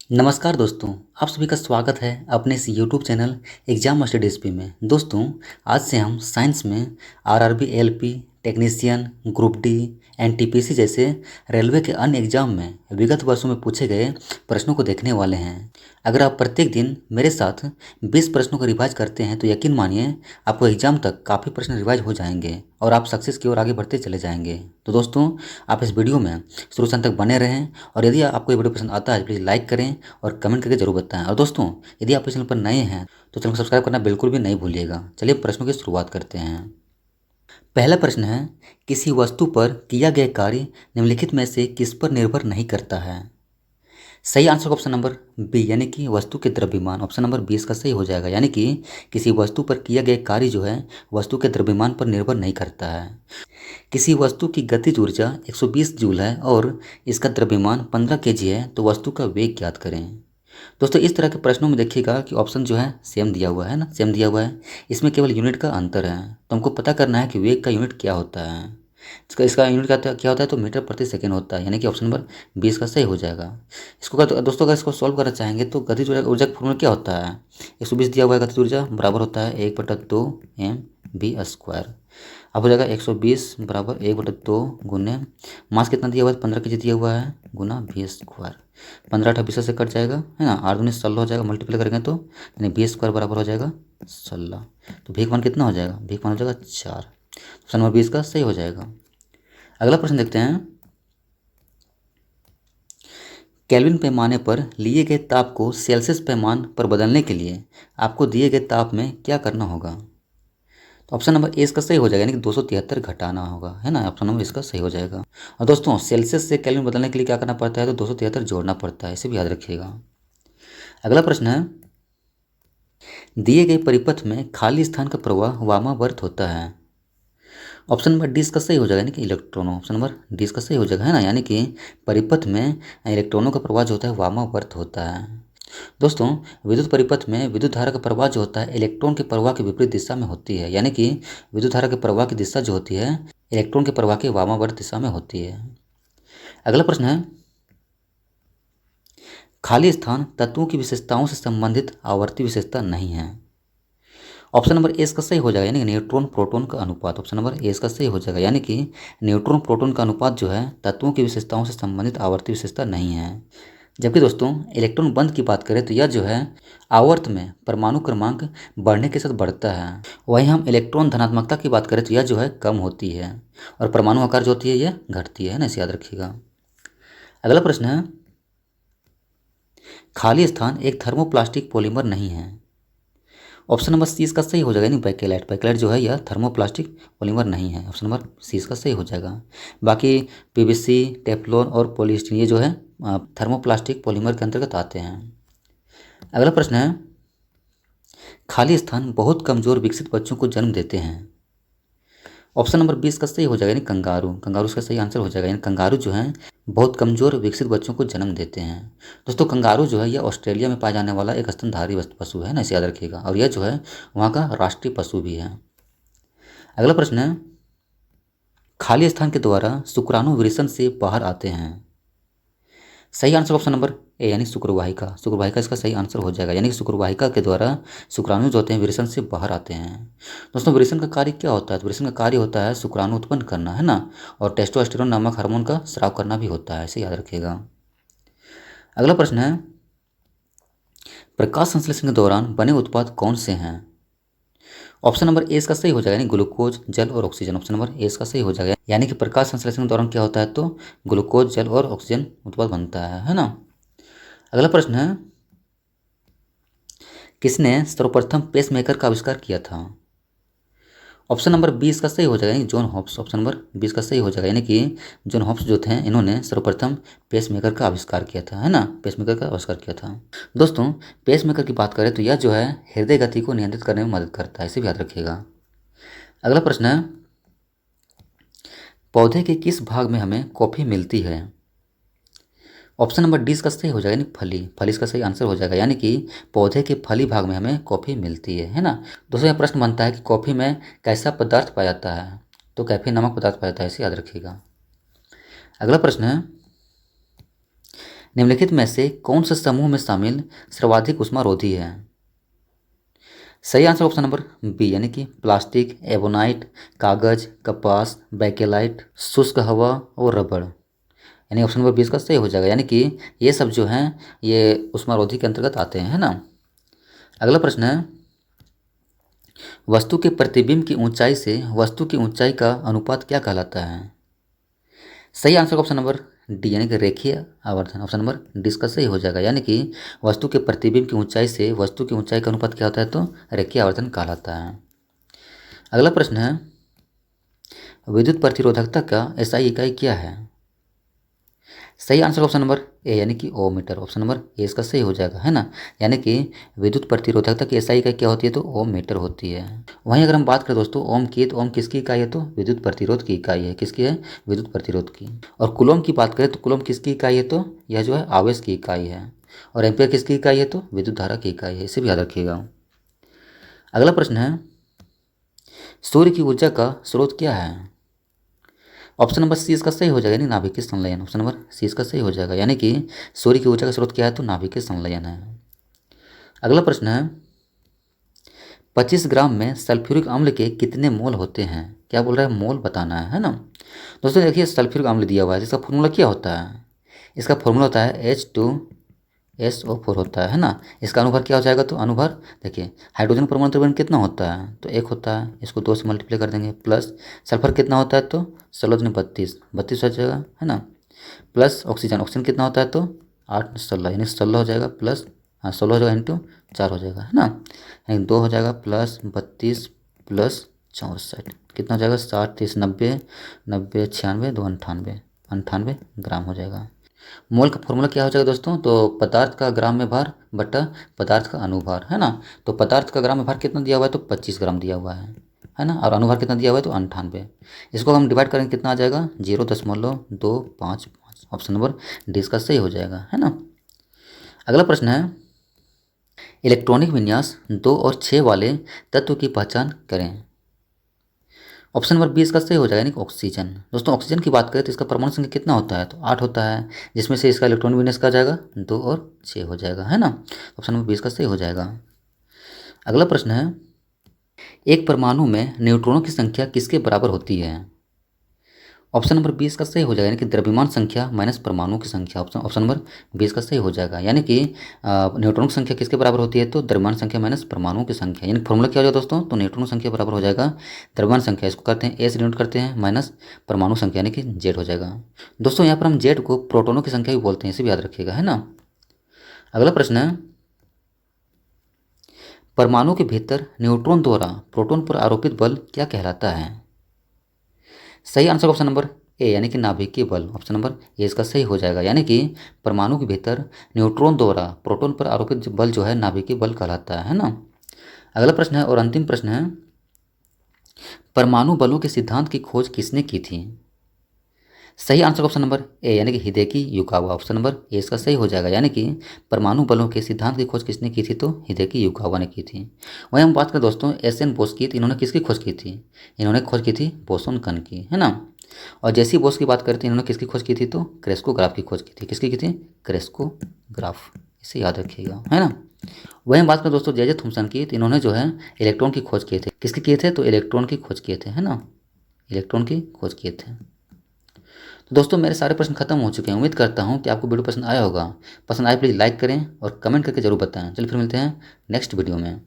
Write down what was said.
नमस्कार दोस्तों, आप सभी का स्वागत है अपने इस YouTube channel exam master DSP में। दोस्तों, आज से हम साइंस में RRB, LP, technician, group D, NTPC जैसे रेलवे के अन्य एग्जाम में विगत वर्षों में पूछे गए प्रश्नों को देखने वाले हैं। अगर आप प्रत्येक दिन मेरे साथ 20 प्रश्नों को रिवाइज करते हैं तो यकीन मानिए आपको एग्जाम तक काफ़ी प्रश्न रिवाइज हो जाएंगे और आप सक्सेस की ओर आगे बढ़ते चले जाएंगे। तो दोस्तों, आप इस वीडियो में शुरू से अंत तक बने रहें और यदि आपको ये वीडियो पसंद आता है तो प्लीज़ लाइक करें और कमेंट करके जरूर बताएं। और दोस्तों, यदि आप इस चैनल पर नए हैं तो चैनल को सब्सक्राइब करना बिल्कुल भी नहीं भूलिएगा। चलिए प्रश्नों की शुरुआत करते हैं। पहला प्रश्न है, किसी वस्तु पर किया गया कार्य निम्नलिखित में से किस पर निर्भर नहीं करता है? सही आंसर ऑप्शन नंबर बी यानी कि वस्तु के द्रव्यमान। ऑप्शन नंबर 20 का सही हो जाएगा, यानी कि किसी वस्तु पर किया गया कार्य जो है वस्तु के द्रव्यमान पर निर्भर नहीं करता है। किसी वस्तु की गतिज ऊर्जा 120 जूल है और इसका द्रव्यमान 15 केजी है, तो वस्तु का वेग ज्ञात करें। दोस्तों, इस तरह के प्रश्नों में देखिएगा कि ऑप्शन जो है सेम दिया हुआ है ना, सेम दिया हुआ है। इसमें केवल यूनिट का अंतर है, तो हमको पता करना है कि वेग का यूनिट क्या होता है। इसका यूनिट क्या होता है, तो मीटर प्रति सेकेंड होता है, यानी कि ऑप्शन नंबर 20 का सही हो जाएगा। दोस्तों, अगर इसको सॉल्व करना चाहेंगे तो गतिज ऊर्जा का फॉर्मूला क्या होता है? 120 दिया हुआ है, गतिज ऊर्जा बराबर होता है 1/2 mv²। अब हो जाएगा 120 बराबर 1/2 गुने मास कितना दिया हुआ है, 15 केजी दिया हुआ है, गुना v²। 15 से कट जाएगा, है ना, 8×16 हो जाएगा, मल्टीप्लाई करेंगे तो यानी v² बराबर हो जाएगा 16। तो भीख मान कितना हो जाएगा? भीख मान हो जाएगा 4। ऑप्शन नंबर 20 का सही हो जाएगा। अगला प्रश्न देखते हैं। केल्विन पैमाने पर लिए गए ताप को सेल्सियस पैमाने पर बदलने के लिए आपको दिए गए ताप में क्या करना होगा? तो ऑप्शन नंबर ए इसका सही हो जाएगा, यानी कि 273 घटाना होगा, है ना। ऑप्शन नंबर इसका सही हो जाएगा। और दोस्तों, सेल्सियस से केल्विन बदलने के लिए क्या करना पड़ता है, तो 273 जोड़ना पड़ता है, इसे भी याद रखिएगा। अगला प्रश्न है, दिए गए परिपथ में खाली स्थान का प्रवाह वामावर्त होता है। ऑप्शन नंबर डी इसका सही हो जाएगा, यानी कि इलेक्ट्रॉनों। ऑप्शन नंबर डी इसका सही हो जाएगा, है ना, यानी कि परिपथ में इलेक्ट्रॉनों का प्रवाह जो होता है वामावर्त होता है। दोस्तों, विद्युत परिपथ में विद्युत धारा का प्रवाह जो होता है इलेक्ट्रॉन के प्रवाह के विपरीत दिशा में होती है, यानी कि विद्युत धारा के प्रवाह की दिशा जो होती है इलेक्ट्रॉन के प्रवाह के वामावर्त दिशा में होती है। अगला प्रश्न है, खाली स्थान तत्वों की विशेषताओं से संबंधित आवर्ती विशेषता नहीं है। ऑप्शन नंबर ए इसका सही हो जाएगा, यानी कि न्यूट्रॉन प्रोटॉन का अनुपात। ऑप्शन नंबर ए इसका सही हो जाएगा, यानी कि न्यूट्रॉन प्रोटॉन का अनुपात जो है तत्वों की विशेषताओं से संबंधित आवर्ती विशेषता नहीं है। जबकि दोस्तों, इलेक्ट्रॉन बंद की बात करें तो यह जो है आवर्त में परमाणु क्रमांक बढ़ने के साथ बढ़ता है। वहीं हम इलेक्ट्रॉन धनात्मकता की बात करें तो यह जो है कम होती है और परमाणु आकार जो होती है यह घटती है ना, इसे याद रखिएगा। अगला प्रश्न है, खाली स्थान एक थर्मोप्लास्टिक पॉलीमर नहीं है। ऑप्शन नंबर सी इसका सही हो जाएगा, यानी बैकेलाइट। बैकेलाइट जो है यह थर्मोप्लास्टिक पॉलीमर नहीं है। ऑप्शन नंबर सी इसका सही हो जाएगा। बाकी पीवीसी, टेफ्लॉन और पॉलीस्टीरीन ये जो है थर्मोप्लास्टिक पॉलीमर के अंतर्गत आते हैं। अगला प्रश्न है, खाली स्थान बहुत कमजोर विकसित बच्चों को जन्म देते हैं। ऑप्शन नंबर 20 का सही हो जाएगा, यानी कंगारू। कंगारू इसका सही आंसर हो जाएगा, यानी कंगारू जो है बहुत कमजोर विकसित बच्चों को जन्म देते हैं। दोस्तों, कंगारू जो है यह ऑस्ट्रेलिया में पाया जाने वाला एक स्तनधारी पशु है ना, इसे याद रखिएगा, और यह जो है वहाँ का राष्ट्रीय पशु भी है। अगला प्रश्न है, खाली स्थान के द्वारा शुक्राणु विरेचन से बाहर आते हैं। सही आंसर ऑप्शन नंबर ए, यानी शुक्रवाहिका। शुक्रवाहिका इसका सही आंसर हो जाएगा, यानी कि शुक्रवाहिका के द्वारा शुक्राणु जो होते हैं विरेचन से बाहर आते हैं। दोस्तों, विरेचन का कार्य क्या होता है? तो विरेचन का कार्य होता है शुक्राणु उत्पन्न करना, है ना, और टेस्टोस्टेरोन नामक हार्मोन का स्राव करना भी होता है, इसे याद रखिएगा। अगला प्रश्न है, प्रकाश संश्लेषण के दौरान बने उत्पाद कौन से हैं? ऑप्शन नंबर ए इसका सही हो जाएगा, यानी ग्लूकोज, जल और ऑक्सीजन। ऑप्शन नंबर ए इसका सही हो जाएगा, यानी कि प्रकाश संश्लेषण के दौरान क्या होता है, तो ग्लूकोज, जल और ऑक्सीजन उत्पाद बनता है ना। अगला प्रश्न है, किसने सर्वप्रथम पेसमेकर का आविष्कार किया था? ऑप्शन नंबर 20 का सही हो जाएगा, यानी जॉन हॉब्स। ऑप्शन नंबर 20 का सही हो जाएगा, यानी कि जॉन हॉब्स जो थे इन्होंने सर्वप्रथम पेसमेकर का आविष्कार किया था, है ना, पेसमेकर का आविष्कार किया था। दोस्तों, पेसमेकर की बात करें तो यह जो है हृदय गति को नियंत्रित करने में मदद करता है, इसे भी याद रखिएगा। अगला प्रश्न है, पौधे के किस भाग में हमें कॉफ़ी मिलती है? ऑप्शन नंबर डी इसका सही हो जाएगा, यानी फली। फली इसका सही आंसर हो जाएगा, यानी कि पौधे के फली भाग में हमें कॉफ़ी मिलती है ना। दोस्तों, यह प्रश्न बनता है कि कॉफ़ी में कैसा पदार्थ पाया जाता है, तो कैफीन नामक पदार्थ पाया जाता है, इसे याद रखिएगा। अगला प्रश्न है, निम्नलिखित में से कौन से समूह में शामिल सर्वाधिक उष्मारोधी है? सही आंसर ऑप्शन नंबर बी यानी कि प्लास्टिक, एबोनाइट, कागज, कपास, बैकेलाइट, शुष्क हवा और रबड़, यानी ऑप्शन नंबर 20 का सही हो जाएगा। यानी कि ये सब जो हैं ये उष्मारोधी के अंतर्गत आते हैं, है ना। अगला प्रश्न है, वस्तु के प्रतिबिंब की ऊंचाई से वस्तु की ऊंचाई का अनुपात क्या कहलाता है? सही आंसर ऑप्शन नंबर डी यानी कि रेखीय आवर्धन, ऑप्शन नंबर डी इसका सही हो जाएगा। यानी कि वस्तु के प्रतिबिंब की ऊंचाई से वस्तु की ऊंचाई का अनुपात क्या होता है? तो रेखीय आवर्धन कहलाता है। अगला प्रश्न है, विद्युत प्रतिरोधकता का एसआई इकाई क्या है? सही आंसर ऑप्शन नंबर ए यानी कि ओम मीटर, ऑप्शन नंबर ए इसका सही हो जाएगा, है ना। यानी कि विद्युत प्रतिरोधकता की एसआई इकाई क्या होती है? तो ओम मीटर होती है। वहीं अगर हम बात करें दोस्तों ओम की, तो ओम किसकी इकाई है? तो विद्युत प्रतिरोध की इकाई है। किसकी है? विद्युत प्रतिरोध की। और कुलोम की बात करें तो कुलोम किसकी इकाई है? तो यह जो है आवेश की इकाई है। और एम्पियर किसकी इकाई है? तो विद्युत धारा की इकाई है। इसे भी याद रखिएगा। अगला प्रश्न है, सूर्य की ऊर्जा का स्रोत क्या है? ऑप्शन नंबर सी इसका सही हो जाएगा, यानी नाभिकीय संलयन, ऑप्शन नंबर सी इसका सही हो जाएगा। यानी कि सूर्य की ऊर्जा का स्रोत क्या है? तो नाभिकीय संलयन है। अगला प्रश्न है, 25 ग्राम में सल्फ्यूरिक अम्ल के कितने मोल होते हैं? क्या बोल रहा है? मोल बताना है ना। दोस्तों देखिए सल्फ्यूरिक अम्ल दिया हुआ है, इसका फॉर्मूला क्या होता है? इसका फॉर्मूला होता है H2SO4 होता है ना। इसका अनुभार क्या हो जाएगा? तो अनुभार देखिए हाइड्रोजन परमाणु त्रिभुवन कितना होता है? तो 1 होता है, इसको 2 से मल्टीप्लाई कर देंगे, प्लस सल्फर कितना होता है? तो 16 32 32 हो जाएगा, है ना। प्लस ऑक्सीजन, ऑक्सीजन कितना होता है? तो 8 16 यानी 16 हो जाएगा, प्लस 16 हो जाएगा इंटू 4 हो जाएगा, है ना। यानी 2 हो जाएगा प्लस 32 प्लस 64 कितना हो जाएगा? 60 30 90 90 96 2 98 98 ग्राम हो जाएगा। मोल का फॉर्मूला क्या हो जाएगा दोस्तों? तो पदार्थ का ग्राम में भार बटा पदार्थ का अनुभार, है ना। तो पदार्थ का ग्राम में भार कितना दिया हुआ है? तो 25 ग्राम दिया हुआ है ना। और अनुभार कितना दिया हुआ है? तो 98। इसको हम डिवाइड करेंगे कितना आ जाएगा? 0.255, ऑप्शन नंबर डी इसका सही हो जाएगा, है ना। अगला प्रश्न है, इलेक्ट्रॉनिक विन्यास 2 और 6 वाले तत्व की पहचान करें। ऑप्शन नंबर बी इसका सही हो जाएगा, यानी कि ऑक्सीजन। दोस्तों ऑक्सीजन की बात करें तो इसका परमाणु संख्या कितना होता है? तो 8 होता है, जिसमें से इसका इलेक्ट्रॉनिक विन्यास का जाएगा 2 और 6 हो जाएगा, है ना। ऑप्शन नंबर बी इसका सही हो जाएगा। अगला प्रश्न है, एक परमाणु में न्यूट्रॉनों की संख्या किसके बराबर होती है? ऑप्शन नंबर 20 का सही हो जाएगा, यानी कि द्रव्यमान संख्या माइनस परमाणु की संख्या, ऑप्शन नंबर 20 का सही हो जाएगा। यानी कि न्यूट्रॉन की संख्या किसके बराबर होती है? तो द्रव्यमान संख्या माइनस परमाणु की संख्या। यानी फॉर्मूला क्या हो जाएगा दोस्तों? तो न्यूट्रॉन संख्या बराबर हो जाएगा द्रव्यमान संख्या, इसको करते हैं ए से डिनोट करते हैं, माइनस परमाणु संख्या यानी कि जेड हो जाएगा। दोस्तों यहाँ पर हम जेड को प्रोटोनों की संख्या भी बोलते हैं, इसे भी याद रखिएगा, है ना। अगला प्रश्न है, परमाणु के भीतर न्यूट्रॉन द्वारा प्रोटॉन पर आरोपित बल क्या कहलाता है? सही आंसर ऑप्शन नंबर ए यानी कि नाभिकीय बल, ऑप्शन नंबर ए इसका सही हो जाएगा। यानी कि परमाणु के भीतर न्यूट्रॉन द्वारा प्रोटॉन पर आरोपित बल जो है नाभिकीय बल कहलाता है ना। अगला प्रश्न है और अंतिम प्रश्न है, परमाणु बलों के सिद्धांत की खोज किसने की थी? सही आंसर ऑप्शन नंबर ए यानी कि Hideki Yukawa, option number A इसका सही हो जाएगा। यानी कि परमाणु बलों के सिद्धांत की खोज किसने की थी? तो हिदेकी युकावा ने की थी। वहीं हम बात करें दोस्तों एस.एन. बोस की, तो इन्होंने किसकी खोज की थी? इन्होंने खोज की थी बोसोन कण की, है ना। और जैसी बोस की बात करते हैं, इन्होंने किसकी खोज की थी? तो क्रेस्कोग्राफ की खोज की थी। किसकी की थी? क्रेस्कोग्राफ, इसे याद रखिएगा, है ना। वहीं हम बात करें दोस्तों जे थॉम्सन की, तो इन्होंने जो है इलेक्ट्रॉन की खोज किए थे। किसके किए थे? तो इलेक्ट्रॉन की खोज किए थे, है ना। इलेक्ट्रॉन की खोज किए थे। तो दोस्तों मेरे सारे प्रश्न खत्म हो चुके हैं। उम्मीद करता हूँ कि आपको वीडियो पसंद आया होगा। पसंद आए प्लीज़ लाइक करें और कमेंट करके जरूर बताएं। चलिए फिर मिलते हैं नेक्स्ट वीडियो में।